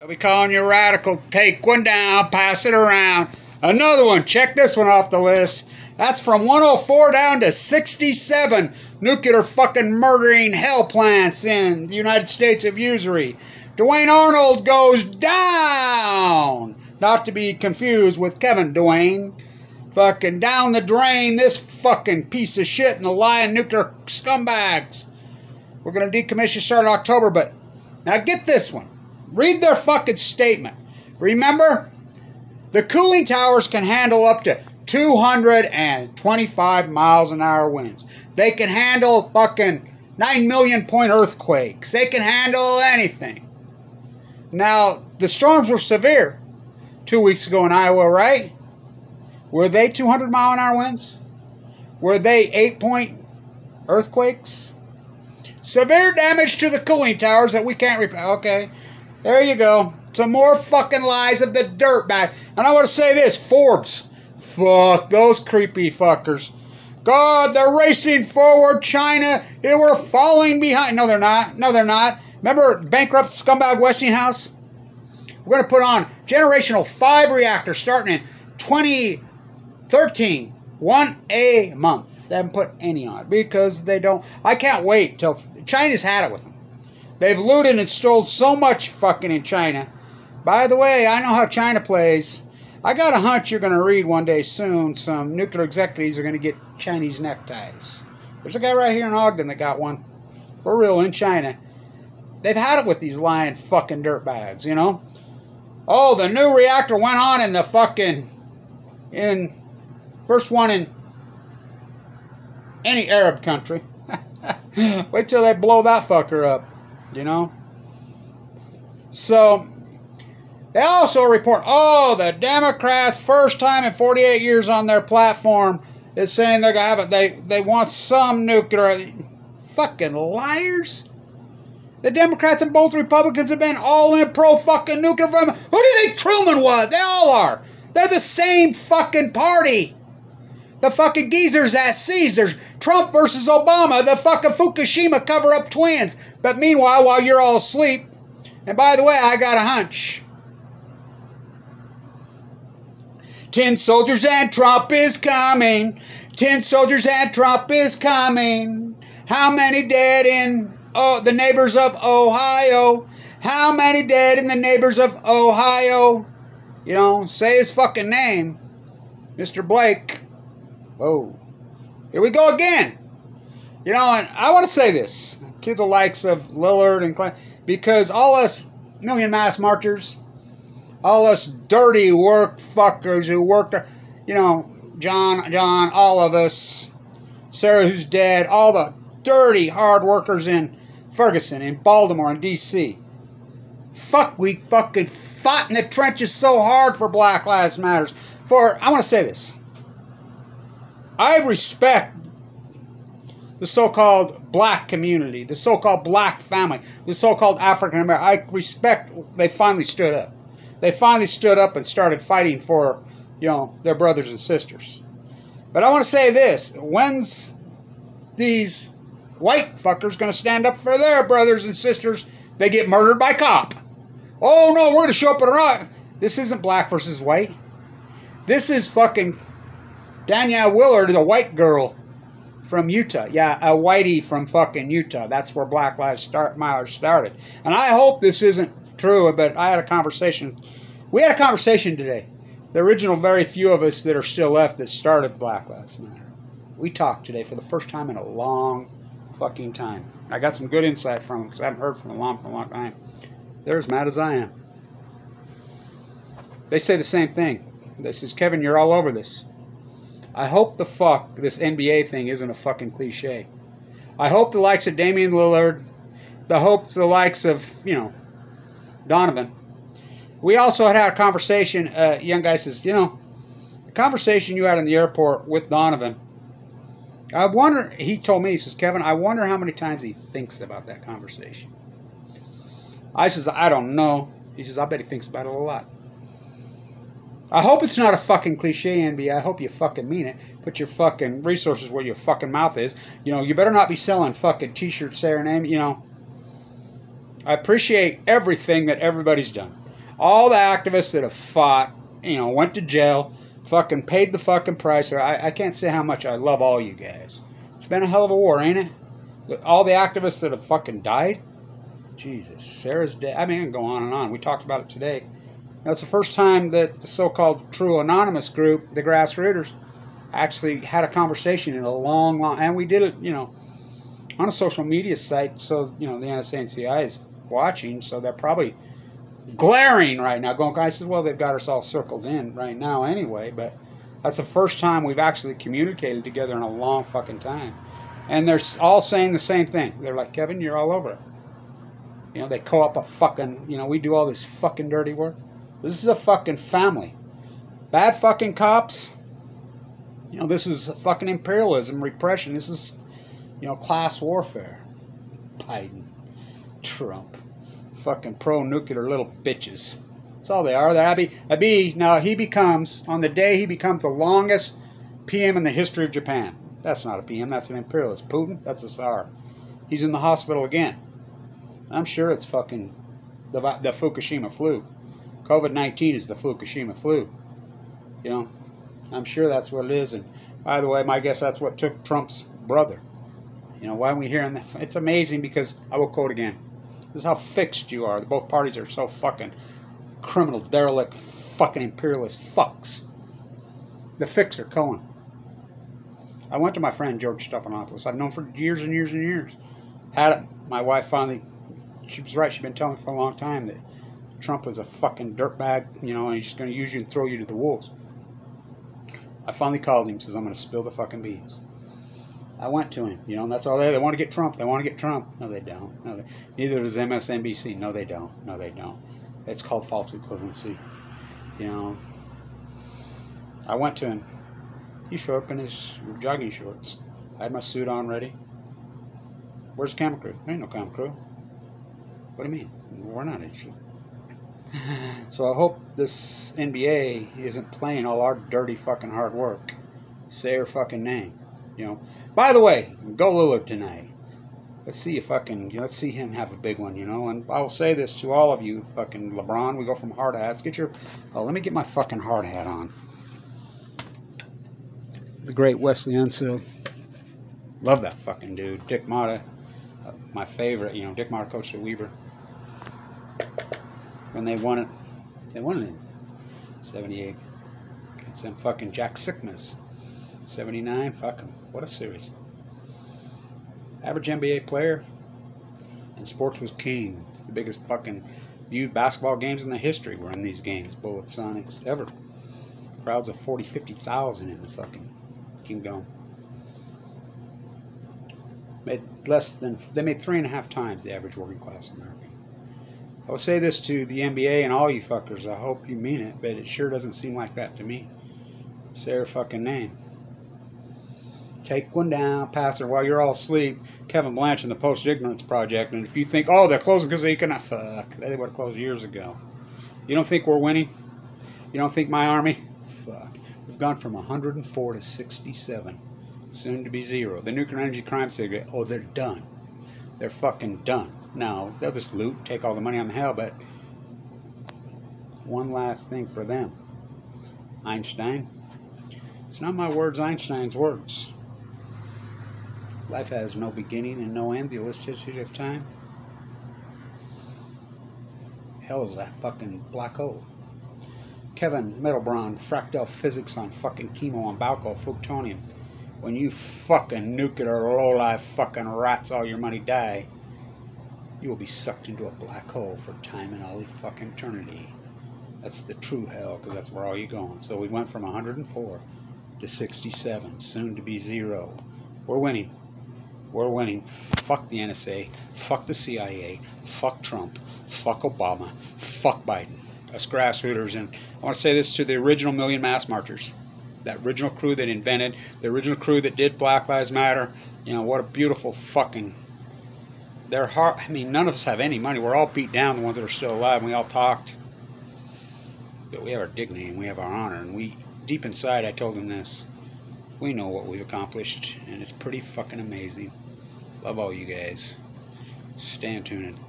I'll be calling you radical. Take one down, pass it around. Another one. Check this one off the list. That's from 104 down to 67 nuclear fucking murdering hell plants in the United States of usury. Dwayne Arnold goes down. Not to be confused with Kevin Dwayne. Fucking down the drain, this fucking piece of shit and the lying nuclear scumbags. We're going to decommission start in October, but now get this one. Read their fucking statement. Remember, the cooling towers can handle up to 225 miles an hour winds. They can handle fucking 9 million point earthquakes. They can handle anything. Now, the storms were severe 2 weeks ago in Iowa, right? Were they 200 mile an hour winds? Were they 8-point earthquakes? Severe damage to the cooling towers that we can't repair. Okay, there you go. Some more fucking lies of the dirtbag. And I want to say this, Forbes. Fuck those creepy fuckers. God, they're racing forward, China. We're falling behind. No, they're not. No, they're not. Remember bankrupt scumbag Westinghouse? We're going to put on generational 5 reactors starting in 2013. One a month. They haven't put any on it because they don't. I can't wait till China's had it with them. They've looted and stole so much fucking in China. By the way, I know how China plays. I got a hunch you're going to read one day soon. Some nuclear executives are going to get Chinese neckties. There's a guy right here in Ogden that got one. For real, in China. They've had it with these lying fucking dirtbags, you know? Oh, the new reactor went on in the fucking... First one in any Arab country. Wait till they blow that fucker up, you know? So... They also report, oh, the Democrats, first time in 48 years on their platform, is saying they're going to have it. They want some nuclear. Fucking liars. The Democrats and both Republicans have been all in pro-fucking nuclear. Who do you think Truman was? They all are. They're the same fucking party. The fucking geezers at Caesars. Trump versus Obama, the fucking Fukushima cover-up twins. But meanwhile, while you're all asleep, and by the way, I got a hunch. 10 soldiers and Trump is coming. 10 soldiers and Trump is coming. How many dead in the neighbors of Ohio? How many dead in the neighbors of Ohio? You know, say his fucking name. Mr. Blake. Whoa. Here we go again. You know, and I want to say this to the likes of Lillard and Clinton, because all us million mass marchers, all us dirty work fuckers who worked, you know, John, all of us, Sarah who's dead, all the dirty hard workers in Ferguson, in Baltimore, in D.C. Fuck, we fucking fought in the trenches so hard for Black Lives Matters. I want to say this. I respect the so-called black community, the so-called black family, the so-called African American. I respect they finally stood up. They finally stood up and started fighting for, you know, their brothers and sisters. But I want to say this. When's these white fuckers going to stand up for their brothers and sisters? They get murdered by cop. Oh, no, we're going to show up at a riot. This isn't black versus white. This is fucking Danielle Willard, is a white girl from Utah. Yeah, a whitey from fucking Utah. That's where Black Lives Matter started. And I hope this isn't true, but I had a conversation. We had a conversation today. The original very few of us that are still left that started Black Lives Matter. We talked today for the first time in a long fucking time. I got some good insight from them because I haven't heard from them for a long time. They're as mad as I am. They say the same thing. They says, Kevin, you're all over this. I hope the fuck this NBA thing isn't a fucking cliche. I hope the likes of Damian Lillard, the likes of, you know, Donovan. We also had a conversation, young guy says, you know, the conversation you had in the airport with Donovan, I wonder, he told me, he says, Kevin, I wonder how many times he thinks about that conversation. I says, I don't know. He says, I bet he thinks about it a lot. I hope it's not a fucking cliche, NBA. I hope you fucking mean it. Put your fucking resources where your fucking mouth is. You know, you better not be selling fucking t-shirts, say your name, you know. I appreciate everything that everybody's done. all the activists that have fought, you know, went to jail, fucking paid the fucking price. I can't say how much I love all you guys. It's been a hell of a war, ain't it? All the activists that have fucking died. Jesus, Sarah's dead. I mean, I can go on and on. We talked about it today. Now, it's the first time that the so-called true anonymous group, the grassrooters, actually had a conversation in a long, and we did it, you know, on a social media site. So, you know, the NSA and CIA is watching, so they're probably glaring right now, going, I said, well, they've got us all circled in right now anyway, but that's the first time we've actually communicated together in a long fucking time. And they're all saying the same thing. They're like, Kevin, you're all over it. You know, they call up a fucking, you know, we do all this fucking dirty work. This is a fucking family. Bad fucking cops. You know, this is fucking imperialism, repression. This is, you know, class warfare. Biden, Trump, fucking pro-nuclear little bitches. That's all they are. They're Abiy, now he becomes, on the day he becomes the longest PM in the history of Japan. That's not a PM, that's an imperialist. Putin, that's a Tsar. He's in the hospital again. I'm sure it's fucking the Fukushima flu. COVID-19 is the Fukushima flu. You know, I'm sure that's what it is. And by the way, my guess that's what took Trump's brother. You know, why are we hearing that? It's amazing because, I will quote again, this is how fixed you are. Both parties are so fucking criminal, derelict, fucking imperialist fucks. The fixer, Cohen. I went to my friend George Stephanopoulos. I've known for years and years and years. Had it. My wife finally, she was right. She'd been telling me for a long time that Trump was a fucking dirtbag, you know, and he's just going to use you and throw you to the wolves. I finally called him, says, I'm going to spill the fucking beans. I went to him, you know, and that's all they want to get Trump. They want to get Trump. No, they don't. No, neither does MSNBC. No, they don't. No, they don't. It's called false equivalency. You know, I went to him. He showed up in his jogging shorts. I had my suit on ready. Where's the camera crew? There ain't no camera crew. What do you mean? We're not interested. So I hope this NBA isn't playing all our dirty fucking hard work. Say her fucking name. You know. By the way, go Lillard tonight. Let's see if let's see him have a big one, you know. And I'll say this to all of you, fucking LeBron. We go from hard hats. Get your. Oh, let me get my fucking hard hat on. The great Wesley Unseld. Love that fucking dude. Dick Motta, my favorite. You know, Dick Motta coached at Weber. When they won it in 78. It's them fucking Jack Sikmas. 79, fuck them. What a series. Average NBA player, and sports was king. The biggest fucking viewed basketball games in the history were in these games. Bullets, Sonics, ever. Crowds of 40, 50,000 in the fucking Kingdom. They made 3.5 times the average working class American. I will say this to the NBA and all you fuckers. I hope you mean it, but it sure doesn't seem like that to me. Say her fucking name. Take one down, pass her while you're all asleep. Kevin Blanch in the Post-Ignorance Project. And if you think, oh, they're closing because they cannot, fuck. They would have closed years ago. You don't think we're winning? You don't think my army? Fuck. We've gone from 104 to 67. Soon to be 0. The nuclear energy crime cigarette, oh, they're done. They're fucking done. Now, they'll just loot, take all the money on the hell, but one last thing for them. Einstein. It's not my words, Einstein's words. Life has no beginning and no end. The elasticity of time. Hell is that fucking black hole. Kevin Middlebrand, fractal physics on fucking chemo on Balco, Photonium. When you fucking nuclear low-life fucking rats all your money die, you will be sucked into a black hole for time and all the fucking eternity. That's the true hell, because that's where all you're going. So we went from 104 to 67, soon to be 0. We're winning. We're winning. Fuck the NSA. Fuck the CIA. Fuck Trump. Fuck Obama. Fuck Biden. Us grassrooters. And I want to say this to the original Million Mass Marchers. That original crew that invented, the original crew that did Black Lives Matter. You know, what a beautiful fucking... They're hard. I mean, none of us have any money. We're all beat down, the ones that are still alive, and we all talked. But we have our dignity and we have our honor. And we, deep inside, I told them this. We know what we've accomplished, and it's pretty fucking amazing. Love all you guys. Stay tuned.